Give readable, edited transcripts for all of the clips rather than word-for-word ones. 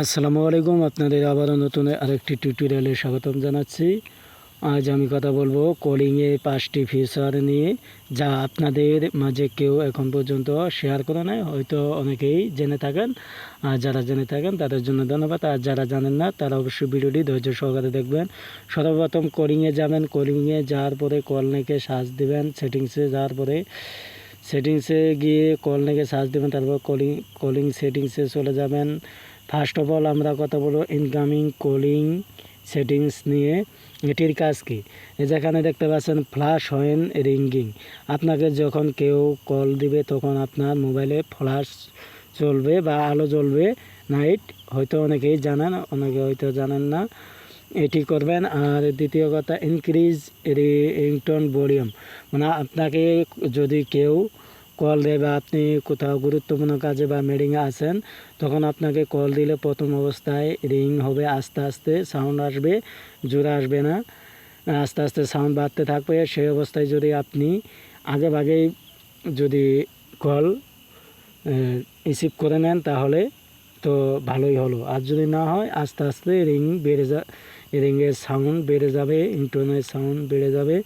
আসসালামু আলাইকুম, আপনাদের আবারও নতুন আরেকটি টিউটোরিয়ালে স্বাগতম জানাচ্ছি। আজ আমি কথা বলবো কলিংয়ে 5টি ফিচার নিয়ে, যা আপনাদের মাঝে কেউ এখন পর্যন্ত শেয়ার করে নাই। হয়তো অনেকেই জেনে থাকেন, আর যারা জেনে থাকেন তাদের জন্য ধন্যবাদ। আর যারা জানেন না তারা অবশ্যই ভিডিওটি ধৈর্য সহকারে দেখবেন। সর্বপ্রথম কলিংয়ে যাবেন, কলিংয়ে যাওয়ার পরে কল নেকে সার্চ দেবেন। সেটিংসে যাওয়ার পরে সেটিংসে গিয়ে কল নেকে সার্চ দেবেন, তারপর কলিং সেটিংসে চলে যাবেন। ফার্স্ট অফ অল আমরা কথা বলবো ইনকামিং কলিং সেটিংস নিয়ে। এটির কাজ কি? যেখানে দেখতে পাচ্ছেন ফ্ল্যাশ হোয়েন রিঙ্গিং, আপনাকে যখন কেউ কল দিবে তখন আপনার মোবাইলে ফ্ল্যাশ চলবে বা আলো জ্বলবে নাইট। হয়তো অনেকেই জানেন, অনেকে হয়তো জানেন না। এটি করবেন। আর দ্বিতীয় কথা, ইনক্রিজ রিংটোন ভলিউম, মানে আপনাকে যদি কেউ কল দেয় বা আপনি কোথাও গুরুত্বপূর্ণ কাজে বা মিটিংয়ে আছেন, তখন আপনাকে কল দিলে প্রথম অবস্থায় রিং হবে, আস্তে আস্তে সাউন্ড আসবে, জোরে আসবে না, আস্তে আস্তে সাউন্ড বাড়তে থাকবে। সেই অবস্থায় যদি আপনি আগেভাগেই যদি কল রিসিভ করে নেন তাহলে তো ভালোই হলো। আর যদি না হয় আস্তে আস্তে রিংয়ের সাউন্ড বেড়ে যাবে, ইন্টোনের সাউন্ড বেড়ে যাবে।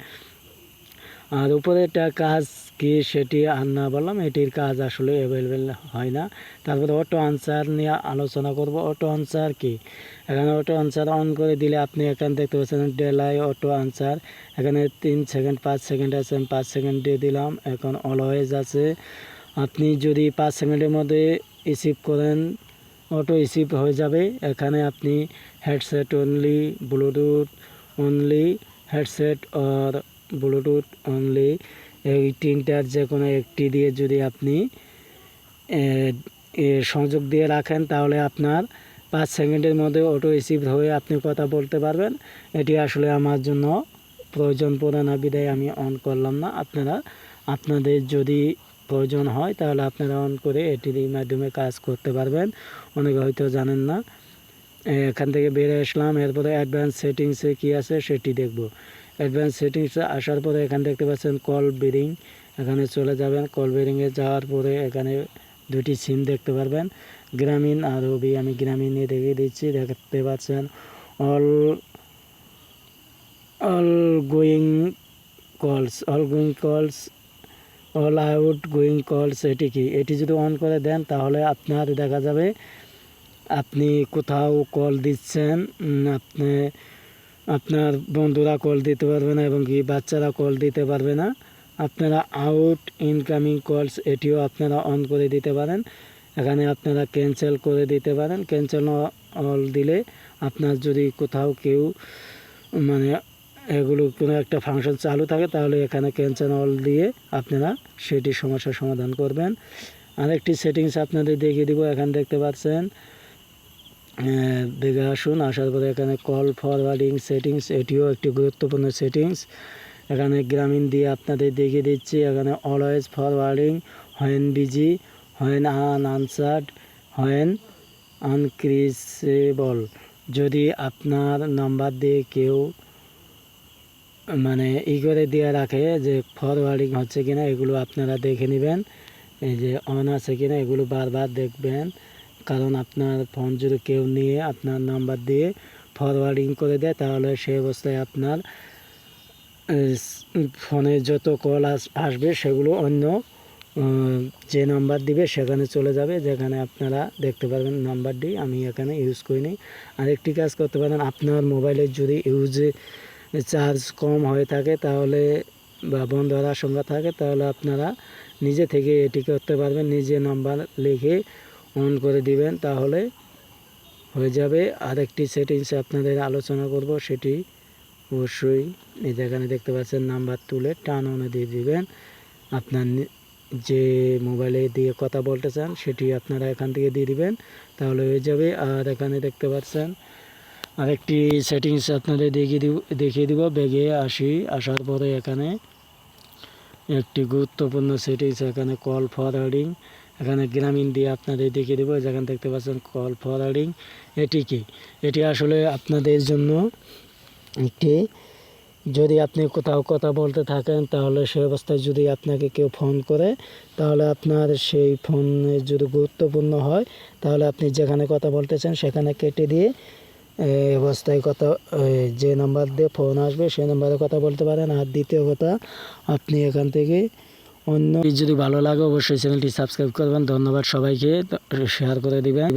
আর উপরে একটা কাজ কি সেটি আর না বললাম, এটির কাজ আসলে অ্যাভেলেবেল হয় না। তারপরে অটো আনসার নিয়ে আলোচনা করব। অটো আনসার কি? এখানে অটো আনসার অন করে দিলে আপনি এখানে দেখতে পাচ্ছেন ডেলাই অটো আনসার। এখানে 3 সেকেন্ড 5 সেকেন্ড আছে, আমি 5 সেকেন্ড দিয়ে দিলাম। এখন অলওয়েজ আছে, আপনি যদি 5 সেকেন্ডের মধ্যে রিসিভ করেন অটো রিসিভ হয়ে যাবে। এখানে আপনি headset only, Bluetooth only, headset আর ব্লুটুথ অনলি, এই তিনটার যে কোনো একটি দিয়ে যদি আপনি সংযোগ দিয়ে রাখেন তাহলে আপনার 5 সেকেন্ডের মধ্যে অটো রিসিভ হয়ে আপনি কথা বলতে পারবেন। এটি আসলে আমার জন্য প্রয়োজন পড়ে না, বিধায় আমি অন করলাম না। আপনাদের যদি প্রয়োজন হয় তাহলে আপনারা অন করে এটির মাধ্যমে কাজ করতে পারবেন। অনেকে হয়তো জানেন না। এখান থেকে বেরিয়ে আসলাম। এরপরে অ্যাডভান্স সেটিংসে কি আছে সেটি দেখব। অ্যাডভান্স সেটিংসে আসার পরে এখানে দেখতে পাচ্ছেন কল বেরিং, এখানে চলে যাবেন। কল বেরিংয়ে যাওয়ার পরে এখানে দুটি সিম দেখতে পারবেন, গ্রামীণ আর রবি। আমি গ্রামীণে দেখিয়ে দিচ্ছি, দেখতে পাচ্ছেন অল গোয়িং কলস, অল আউট গোয়িং কলস। এটি কি? এটি যদি অন করে দেন তাহলে আপনার দেখা যাবে আপনি কোথাও কল দিচ্ছেন, আপনার বন্ধুরা কল দিতে পারবে না এবং কি বাচ্চারা কল দিতে পারবে না। আপনারা আউট ইনকামিং কলস এটিও আপনারা অন করে দিতে পারেন। এখানে আপনারা ক্যান্সেল করে দিতে পারেন। ক্যান্সেল অল দিলে আপনার যদি কোথাও কেউ মানে এগুলো কোনো একটা ফাংশন চালু থাকে তাহলে এখানে ক্যান্সেল অল দিয়ে আপনারা সেটি সমস্যার সমাধান করবেন। আরেকটি সেটিংস আপনাদের দেখিয়ে দিব। এখানে দেখতে পাচ্ছেন, দেখে আসুন। আসার পরে এখানে কল ফরওয়ার্ডিং সেটিংস, এটিও একটি গুরুত্বপূর্ণ সেটিংস। এখানে গ্রামীণ দিয়ে আপনাদের দেখিয়ে দিচ্ছি। এখানে always forwarding, when busy, when unanswered, when unreachable. যদি আপনার নাম্বার দিয়ে কেউ মানে করে দিয়ে রাখে যে ফরওয়ার্ডিং হচ্ছে কিনা, এগুলো আপনারা দেখে নেবেন। এই যে অন আছে কিনা এগুলো বারবার দেখবেন, কারণ আপনার ফোন যদি কেউ নিয়ে আপনার নাম্বার দিয়ে ফরওয়ার্ডিং করে দেয় তাহলে সেই অবস্থায় আপনার ফোনে যত কল আসবে সেগুলো অন্য যে নাম্বার দিবে সেখানে চলে যাবে, যেখানে আপনারা দেখতে পারবেন নাম্বারটি আমি এখানে ইউজ করিনি। আরেকটি কাজ করতে পারেন, আপনার মোবাইলের যদি চার্জ কম হয়ে থাকে তাহলে বা বন্ধ হওয়ার আশঙ্কা থাকে তাহলে আপনারা নিজে থেকে এটি করতে পারবেন। নিজে নাম্বার লিখে অন করে দিবেন তাহলে হয়ে যাবে। আরেকটি সেটিংস আপনাদের আলোচনা করব, সেটি অবশ্যই যেখানে দেখতে পাচ্ছেন নাম্বার তুলে টার্ন অনে দিয়ে দিবেন। আপনার যে মোবাইলে দিয়ে কথা বলতে চান সেটি আপনারা এখান থেকে দিয়ে দিবেন তাহলে হয়ে যাবে। আর এখানে দেখতে পাচ্ছেন আরেকটি সেটিংস আপনাদের দেখিয়ে দিব। ব্যাগে আসার পরে এখানে একটি গুরুত্বপূর্ণ সেটিংস, এখানে কল ফরওয়ার্ডিং, এখানে গ্রামীণ দিয়ে আপনাদের দেখিয়ে দেবো। যেখানে দেখতে পাচ্ছেন কল ফরওয়ার্ডিং, এটি কি? এটি আসলে আপনাদের জন্য একটি যদি আপনি কোথাও কথা বলতে থাকেন, তাহলে সেই অবস্থায় যদি আপনাকে কেউ ফোন করে, তাহলে আপনার সেই ফোন যদি গুরুত্বপূর্ণ হয়, তাহলে আপনি যেখানে কথা বলতেছেন সেখানে কেটে দিয়ে এই অবস্থায় কথা যে নাম্বার দিয়ে ফোন আসবে সেই নাম্বারে কথা বলতে পারেন। আর দ্বিতীয় কথা, আপনি এখান থেকে অন্য যদি ভালো লাগে অবশ্যই চ্যানেলটি সাবস্ক্রাইব করবেন। ধন্যবাদ সবাইকে, শেয়ার করে দিবেন।